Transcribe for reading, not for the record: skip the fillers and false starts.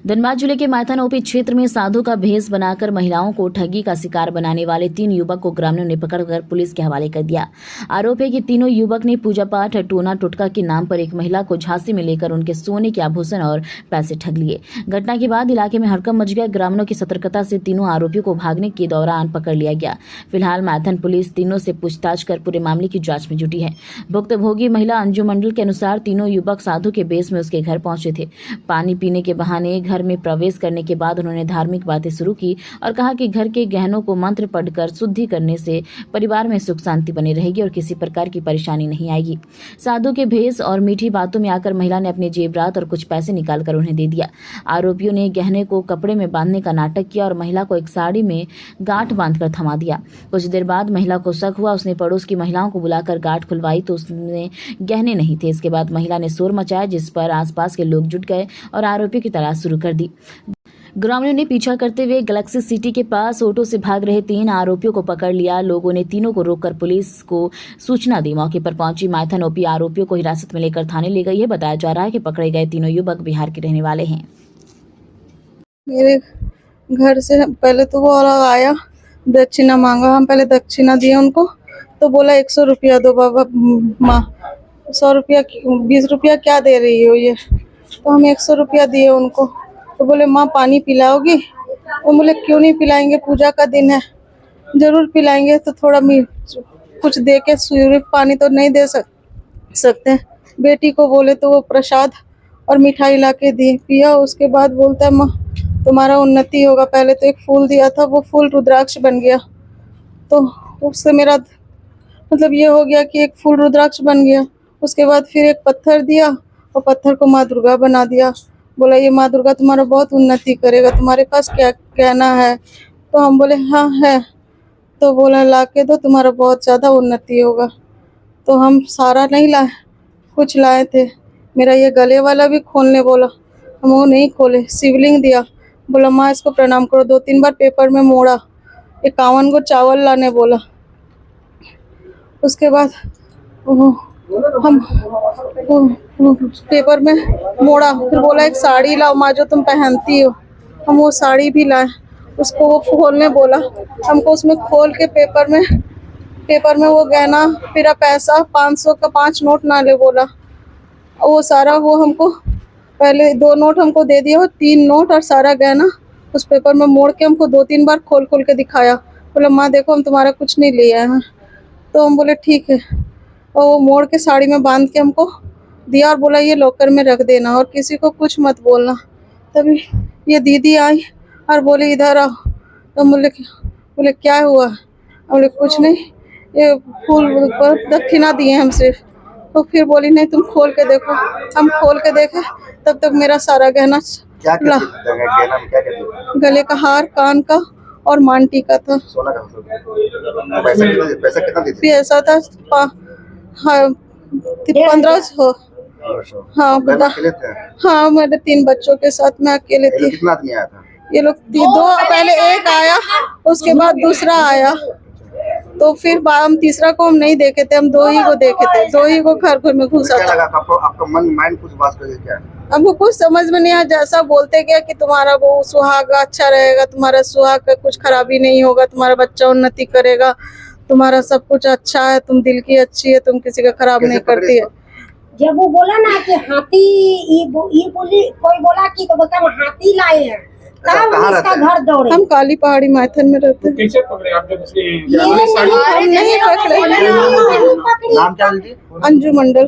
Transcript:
धनबाद जिले के मैथन ओपी क्षेत्र में साधु का भेष बनाकर महिलाओं को ठगी का शिकार बनाने वाले 3 युवक को ग्रामीणों ने पकड़कर पुलिस के हवाले कर दिया। आरोप है कि तीनों युवक ने पूजा पाठ टोना टोटका के नाम पर एक महिला को झांसी में लेकर उनके सोने के आभूषण और पैसे ठग लिए। घटना के बाद इलाके में हड़कंप मच गया। ग्रामीणों की सतर्कता से तीनों आरोपियों को भागने के दौरान पकड़ लिया गया। फिलहाल मैथन पुलिस तीनों से पूछताछ कर पूरे मामले की जाँच में जुटी है। भुक्तभोगी महिला अंजू मंडल के अनुसार तीनों युवक साधु के भेष में उसके घर पहुंचे थे। पानी पीने के बहाने घर में प्रवेश करने के बाद उन्होंने धार्मिक बातें शुरू की और कहा कि घर के गहनों को मंत्र पढ़कर शुद्धि करने से परिवार में सुख शांति बनी रहेगी और किसी प्रकार की परेशानी नहीं आएगी। साधु के भेष और मीठी बातों में आकर महिला ने अपने जेवरात और कुछ पैसे निकालकर उन्हें दे दिया। आरोपियों ने गहने को कपड़े में बांधने का नाटक किया और महिला को एक साड़ी में गांठ बांधकर थमा दिया। कुछ देर बाद महिला को शक हुआ। उसने पड़ोस की महिलाओं को बुलाकर गांठ खुलवाई तो उसमें गहने नहीं थे। इसके बाद महिला ने शोर मचाया, जिस पर आसपास के लोग जुट गए और आरोपियों की तलाश शुरू कर दी। ग्रामीणों ने पीछा करते हुए गैलेक्सी सिटी के पास ऑटो से भाग रहे 3 आरोपियों को पकड़ लिया। लोगों ने तीनों को रोककर पुलिस को सूचना दी। मौके पर पहुंची मैथन ओपी आरोपियों को हिरासत में लेकर थाने ले गई है। बताया जा रहा है कि पकड़े गए तीनों युवक बिहार के रहने वाले हैं। मेरे घर से पहले तो वो आया, दक्षिणा मांगा। हम पहले दक्षिणा दिए उनको, तो बोला 100 रुपया दो बाबा माँ, 100 रुपया 20 रुपया क्या दे रही हो ये। तो हम 100 रुपया दिए उनको। तो बोले माँ पानी पिलाओगी? वो बोले क्यों नहीं पिलाएंगे, पूजा का दिन है। जरूर पिलाएंगे। तो थोड़ा कुछ दे के, सिर्फ पानी तो नहीं दे सकते। बेटी को बोले तो वो प्रसाद और मिठाई ला के दी, पिया। उसके बाद बोलता है माँ तुम्हारा उन्नति होगा। पहले तो एक फूल दिया था, वो फूल रुद्राक्ष बन गया। तो उससे मेरा मतलब ये हो गया कि एक फूल रुद्राक्ष बन गया। उसके बाद फिर एक पत्थर दिया और पत्थर को माँ दुर्गा बना दिया। बोला ये माँ दुर्गा तुम्हारा बहुत उन्नति करेगा, तुम्हारे पास क्या कहना है? तो हम बोले हाँ है। तो बोला ला के दो, तुम्हारा बहुत ज़्यादा उन्नति होगा। तो हम सारा नहीं लाए, कुछ लाए थे। मेरा ये गले वाला भी खोलने बोला, हम वो नहीं खोले। शिवलिंग दिया, बोला माँ इसको प्रणाम करो। 2-3 बार पेपर में मोड़ा। 51 को चावल लाने बोला। उसके बाद हम पेपर में मोड़ा। फिर बोला एक साड़ी लाओ माँ जो तुम पहनती हो। हम वो साड़ी भी लाए। उसको वो खोलने बोला। हमको उसमें खोल के पेपर में वो गहना, फिर पैसा 500 का 5 नोट ना ले बोला। वो सारा वो हमको पहले 2 नोट हमको दे दिया, 3 नोट और सारा गहना उस पेपर में मोड़ के हमको 2-3 बार खोल के दिखाया। बोला माँ देखो हम तुम्हारा कुछ नहीं ले आए हैं। तो हम बोले ठीक है। और वो मोड़ के साड़ी में बांध के हमको दिया और बोला ये लॉकर में रख देना और किसी को कुछ मत बोलना। तभी ये दीदी आई और बोले इधर आओ। तो बोले क्या हुआ? बोले कुछ नहीं, ये फूल पर दक्षिणा दिए हम सिर्फ। तो फिर बोली नहीं तुम खोल के देखो। हम खोल के देखे, तब तक मेरा सारा गहना गले का हार, कान का और मांटी का था। सोना का पैसा कितना देती? पैसा था 1500। हाँ हाँ, मेरे 3 बच्चों के साथ मैं अकेले थी। कितना आदमी आया था? ये लोग 2, पहले एक आया, उसके बाद दूसरा आया। तो फिर हम तीसरा को हम नहीं देखे थे, हम 2 ही को देखे थे। 2 ही को घर में घुसा था। आपका मन माइंड कुछ बात कर क्या? हमको कुछ समझ में नहीं आया। जैसा बोलते गया कि तुम्हारा वो सुहाग अच्छा रहेगा, तुम्हारा सुहाग का कुछ खराबी नहीं होगा, तुम्हारा बच्चा उन्नति करेगा, तुम्हारा सब कुछ अच्छा है, तुम दिल की अच्छी है, तुम किसी का खराब नहीं करती है। जब वो बोला ना कि हाथी, ये बोली, कोई बोला कि तो बोलता हाथी लाए हैं, तब इसका घर दौड़े। हम काली पहाड़ी मैथन में रहते हैं। कैसे पकड़े आप जब हम नहीं पकड़े। नाम क्या? अंजू मंडल।